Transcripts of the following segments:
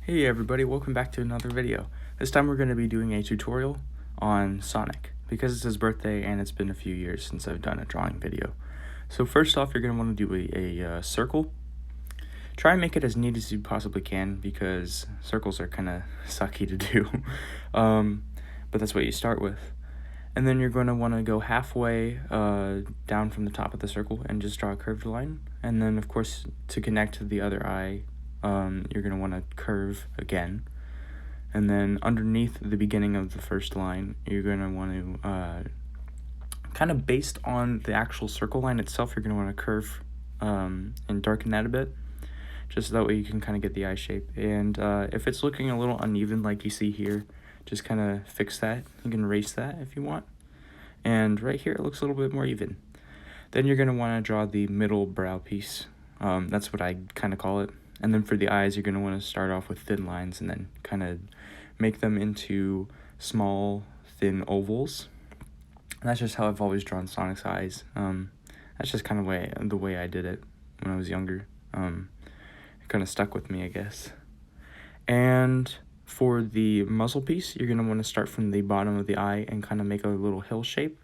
Hey everybody, welcome back to another video. This time we're going to be doing a tutorial on Sonic because it's his birthday and it's been a few years since I've done a drawing video. So first off, you're going to want to do a circle. Try and make it as neat as you possibly can because circles are kind of sucky to do. But that's what you start with. And then you're going to want to go halfway down from the top of the circle and just draw a curved line. And then of course to connect to the other eye, you're going to want to curve again, and then underneath the beginning of the first line you're going to want to kind of based on the actual circle line itself, you're going to want to curve and darken that a bit, just so that way you can kind of get the eye shape. And if it's looking a little uneven like you see here, just kind of fix that. You can erase that if you want, and right here it looks a little bit more even. Then you're going to want to draw the middle brow piece. That's what I kind of call it. And then for the eyes, you're going to want to start off with thin lines and then kind of make them into small, thin ovals. And that's just how I've always drawn Sonic's eyes. That's just kind of the way I did it when I was younger. It kind of stuck with me, I guess. And for the muzzle piece, you're going to want to start from the bottom of the eye and kind of make a little hill shape.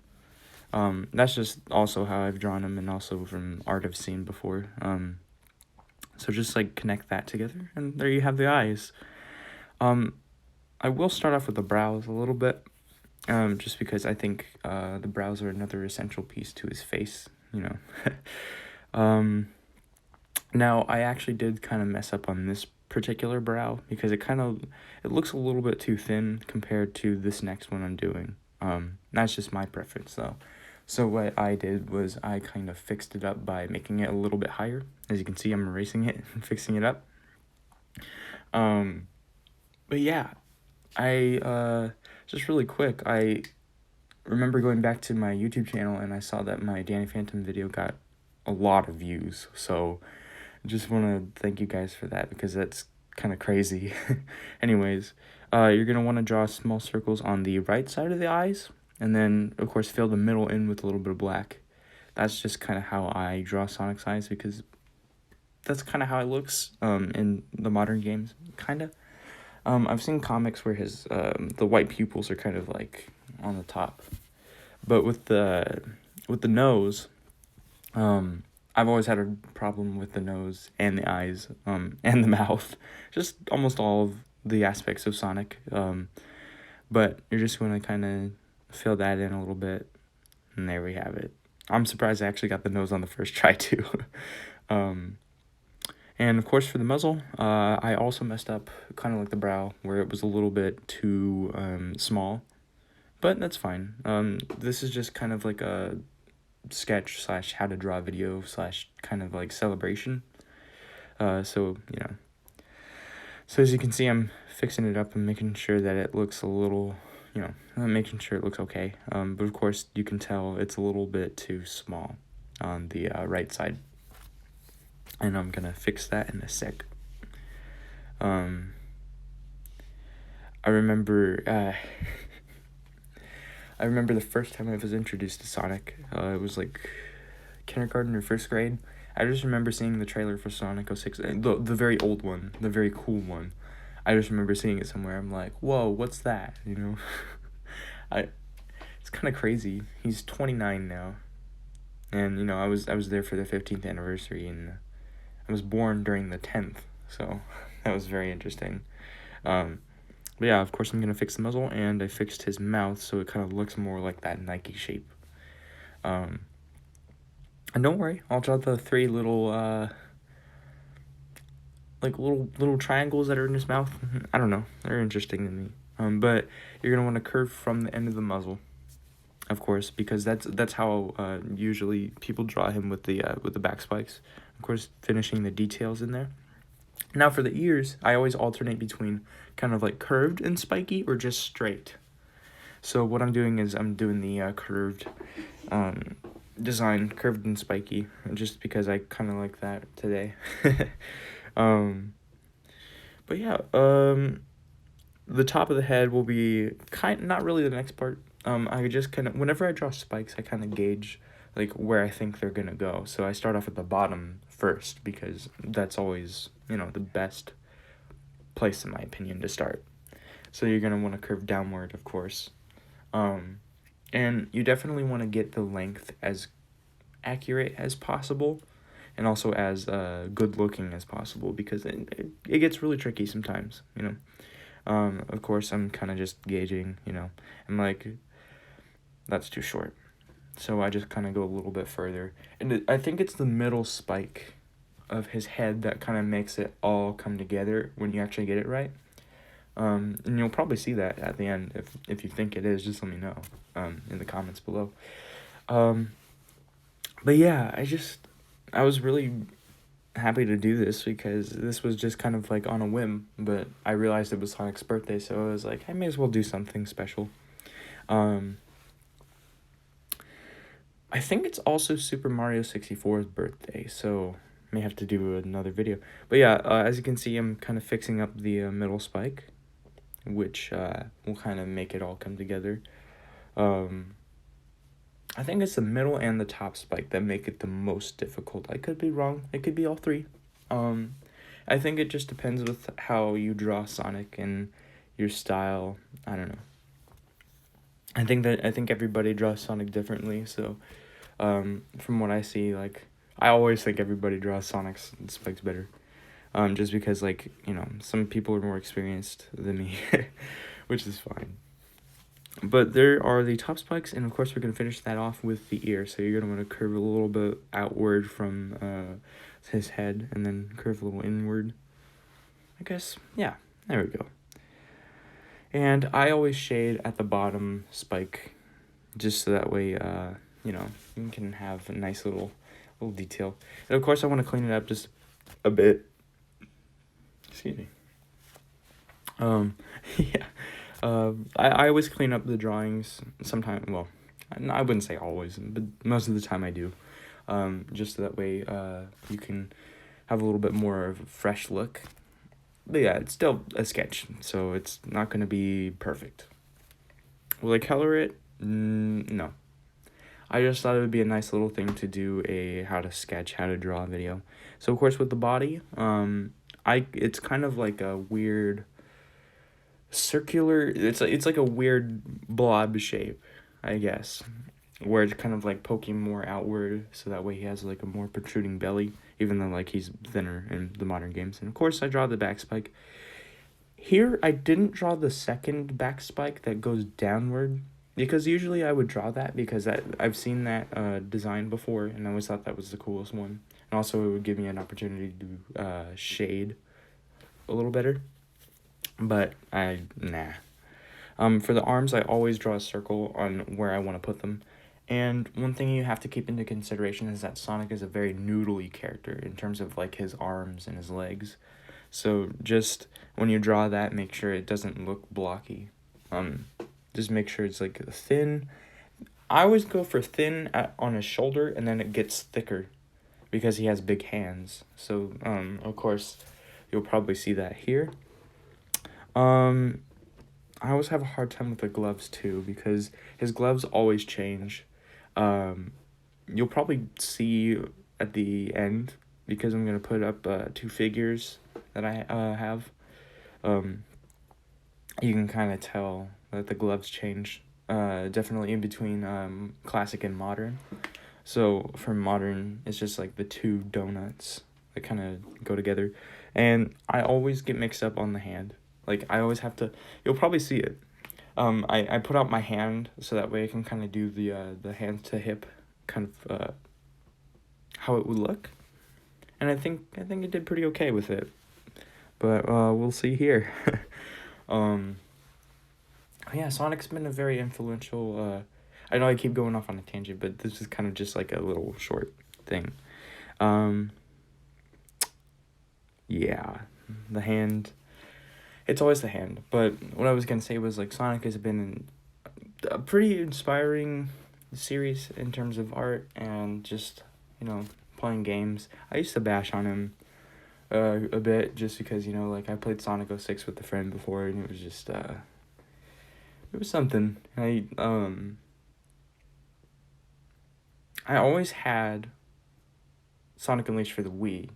That's just also how I've drawn them and also from art I've seen before. So just like connect that together and there you have the eyes. I will start off with the brows a little bit, just because I think the brows are another essential piece to his face, you know. Now I actually did kind of mess up on this particular brow because it looks a little bit too thin compared to this next one I'm doing. That's just my preference though. So what I did was I kind of fixed it up by making it a little bit higher. As you can see, I'm erasing it and fixing it up. But yeah, just really quick, I remember going back to my YouTube channel and I saw that my Danny Phantom video got a lot of views. So I just want to thank you guys for that because that's kind of crazy. Anyways, you're going to want to draw small circles on the right side of the eyes. And then, of course, fill the middle in with a little bit of black. That's just kind of how I draw Sonic's eyes because that's kind of how it looks in the modern games, kind of. I've seen comics where his the white pupils are kind of like on the top. But with the nose, I've always had a problem with the nose and the eyes and the mouth. Just almost all of the aspects of Sonic. But you're just going to kind of fill that in a little bit, and there we have it. I'm surprised I actually got the nose on the first try too. And of course for the muzzle, I also messed up kind of like the brow where it was a little bit too small, but that's fine. This is just kind of like a sketch slash how to draw video slash kind of like celebration. So you know, so as you can see, I'm fixing it up and making sure that it looks a little, you know, making sure it looks okay. But of course, you can tell it's a little bit too small on the right side. And I'm going to fix that in a sec. I remember the first time I was introduced to Sonic. It was like kindergarten or first grade. I just remember seeing the trailer for Sonic 06, the very old one, the very cool one. I just remember seeing it somewhere. I'm like, whoa, what's that? You know, it's kind of crazy. He's 29 now, and you know, I was there for the 15th anniversary, and I was born during the 10th, so that was very interesting. But yeah, of course, I'm gonna fix the muzzle, and I fixed his mouth so it kind of looks more like that Nike shape. And don't worry, I'll draw the three little like little triangles that are in his mouth. I don't know, they're interesting to me. But you're gonna want to curve from the end of the muzzle, of course, because that's how usually people draw him with the back spikes. Of course, finishing the details in there. Now for the ears, I always alternate between kind of like curved and spiky or just straight. So what I'm doing is I'm doing the curved design, curved and spiky, just because I kind of like that today. But yeah, the top of the head will be not really the next part. I just kind of, whenever I draw spikes, I kind of gauge like where I think they're gonna go. So I start off at the bottom first because that's always, you know, the best place, in my opinion, to start. So you're going to want to curve downward, of course. And you definitely want to get the length as accurate as possible, and also as good looking as possible, because it gets really tricky sometimes, you know. Of course, I'm kind of just gauging, you know. I'm like, that's too short. So I just kind of go a little bit further. And I think it's the middle spike of his head that kind of makes it all come together when you actually get it right. And you'll probably see that at the end. If you think it is, just let me know in the comments below. But yeah, I was really happy to do this, because this was just kind of like on a whim, but I realized it was Sonic's birthday, so I was like, I may as well do something special. I think it's also Super Mario 64's birthday, so may have to do another video. But yeah, as you can see, I'm kind of fixing up the middle spike, which will kind of make it all come together. I think it's the middle and the top spike that make it the most difficult. I could be wrong. It could be all three. I think it just depends with how you draw Sonic and your style. I don't know. I think everybody draws Sonic differently, so from what I see, like, I always think everybody draws Sonic's spikes better. Just because, like, you know, some people are more experienced than me, which is fine. But there are the top spikes, and of course we're going to finish that off with the ear. So you're going to want to curve a little bit outward from his head, and then curve a little inward. I guess, yeah, there we go. And I always shade at the bottom spike, just so that way, you know, you can have a nice little detail. And of course I want to clean it up just a bit. Excuse me. Yeah. I always clean up the drawings sometimes. Well, I wouldn't say always, but most of the time I do. Just so that way you can have a little bit more of a fresh look. But yeah, it's still a sketch, so it's not going to be perfect. Will I color it? No. I just thought it would be a nice little thing to do a how to draw video. So of course with the body, it's kind of like a weird circular, it's like a weird blob shape, I guess, where it's kind of like poking more outward, so that way he has like a more protruding belly, even though like he's thinner in the modern games. And of course I draw the back spike. Here I didn't draw the second back spike that goes downward, because usually I would draw that, because I've seen that design before, and I always thought that was the coolest one. And also it would give me an opportunity to shade a little better. But nah. For the arms, I always draw a circle on where I want to put them. And one thing you have to keep into consideration is that Sonic is a very noodly character in terms of like his arms and his legs. So just when you draw that, make sure it doesn't look blocky. Just make sure it's like thin. I always go for thin on his shoulder, and then it gets thicker because he has big hands. So of course you'll probably see that here. I always have a hard time with the gloves too, because his gloves always change. You'll probably see at the end, because I'm going to put up 2 figures that I have. You can kind of tell that the gloves change, definitely in between classic and modern. So for modern, it's just like the 2 donuts that kind of go together. And I always get mixed up on the hand. Like, I always have to, you'll probably see it. I put out my hand, so that way I can kind of do the hand to hip kind of how it would look. And I think it did pretty okay with it. But we'll see here. Yeah, Sonic's been a very influential, I know I keep going off on a tangent, but this is kind of just like a little short thing. Yeah, the hand. It's always the hand, but what I was going to say was, like, Sonic has been a pretty inspiring series in terms of art and just, you know, playing games. I used to bash on him a bit, just because, you know, like, I played Sonic 06 with a friend before, and it was just, it was something. I always had Sonic Unleashed for the Wii,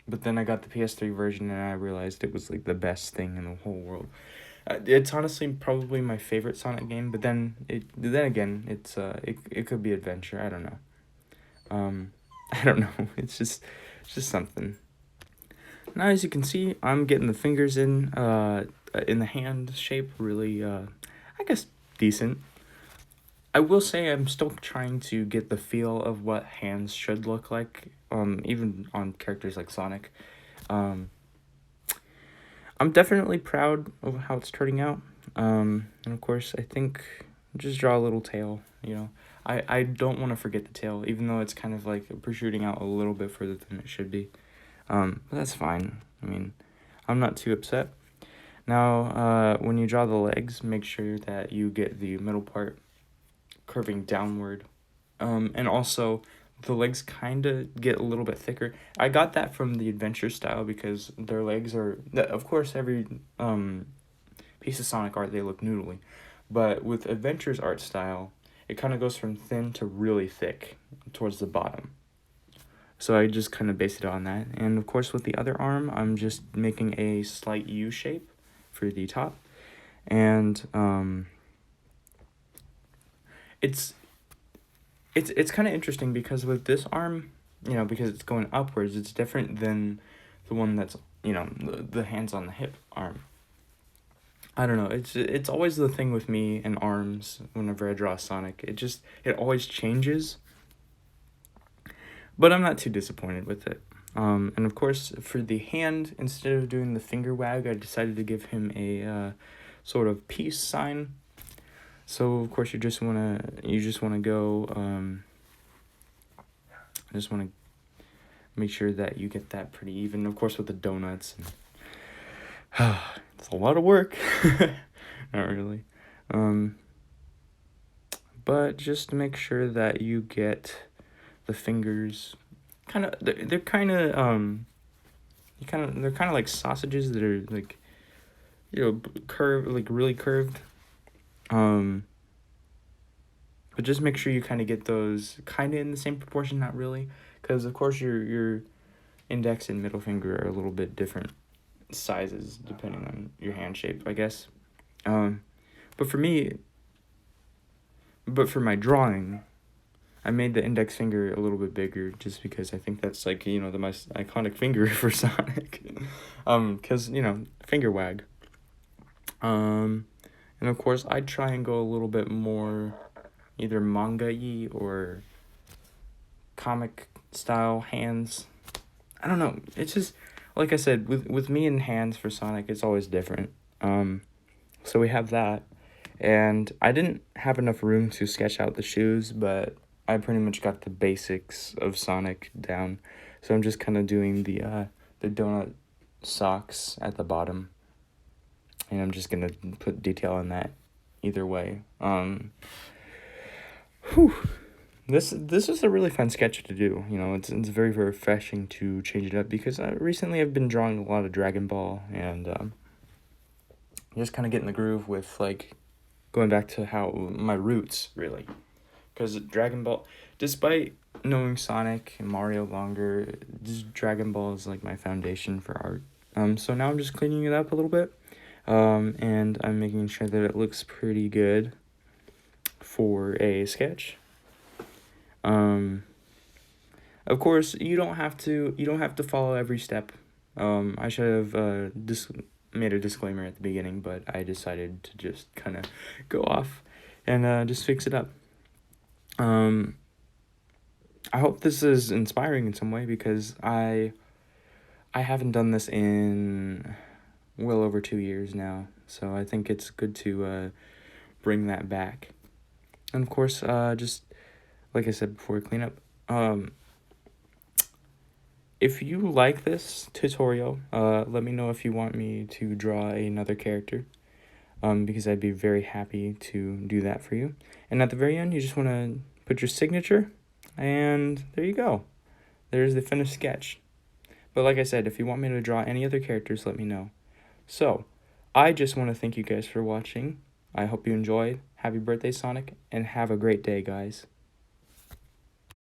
but then I got the PS3 version and I realized it was like the best thing in the whole world. It's honestly probably my favorite Sonic game, but then again, it could be adventure. I don't know. I don't know. It's just something. Now, as you can see, I'm getting the fingers in the hand shape really, I guess, decent. I will say I'm still trying to get the feel of what hands should look like, even on characters like Sonic. I'm definitely proud of how it's turning out. And of course, I think just draw a little tail, you know. I don't want to forget the tail, even though it's kind of like protruding out a little bit further than it should be. But that's fine. I mean, I'm not too upset. Now, when you draw the legs, make sure that you get the middle part curving downward. And also, the legs kind of get a little bit thicker. I got that from the adventure style because their legs are... Of course, every piece of Sonic art, they look noodly. But with adventure's art style, it kind of goes from thin to really thick towards the bottom. So I just kind of based it on that. And of course, with the other arm, I'm just making a slight U shape for the top. And it's kind of interesting because with this arm, you know, because it's going upwards, it's different than the one that's, you know, the hands on the hip arm. I don't know, it's always the thing with me and arms whenever I draw Sonic. It always changes. But I'm not too disappointed with it. And of course, for the hand, instead of doing the finger wag, I decided to give him a sort of peace sign. So of course, you just wanna go. I just wanna make sure that you get that pretty even. Of course, with the donuts. It's a lot of work. Not really. But just make sure that you get the fingers they're kind of like sausages that are like, you know, curved, like really curved. But just make sure you kind of get those kind of in the same proportion, not really, because of course your index and middle finger are a little bit different sizes depending on your hand shape, I guess. But for my drawing, I made the index finger a little bit bigger just because I think that's, like, you know, the most iconic finger for Sonic. Because, you know, finger wag. And of course, I'd try and go a little bit more either manga-y or comic style hands. I don't know. It's just, like I said, with me and hands for Sonic, it's always different. So we have that. And I didn't have enough room to sketch out the shoes, but I pretty much got the basics of Sonic down. So I'm just kind of doing the donut socks at the bottom. And I'm just going to put detail on that either way. This is a really fun sketch to do. You know, it's very, very refreshing to change it up because recently I've been drawing a lot of Dragon Ball and just kind of getting the groove with, like, going back to how my roots, really. Because Dragon Ball, despite knowing Sonic and Mario longer, Dragon Ball is like my foundation for art. So now I'm just cleaning it up a little bit. And I'm making sure that it looks pretty good for a sketch. Of course, you don't have to follow every step. I should have made a disclaimer at the beginning, but I decided to just kind of go off and just fix it up. I hope this is inspiring in some way because I haven't done this in well over 2 years now, so I think it's good to bring that back. And of course, just like I said before we clean up, if you like this tutorial, let me know if you want me to draw another character, because I'd be very happy to do that for you. And at the very end, you just want to put your signature, and there you go. There's the finished sketch. But like I said, if you want me to draw any other characters, let me know. So, I just want to thank you guys for watching. I hope you enjoyed. Happy birthday, Sonic, and have a great day, guys.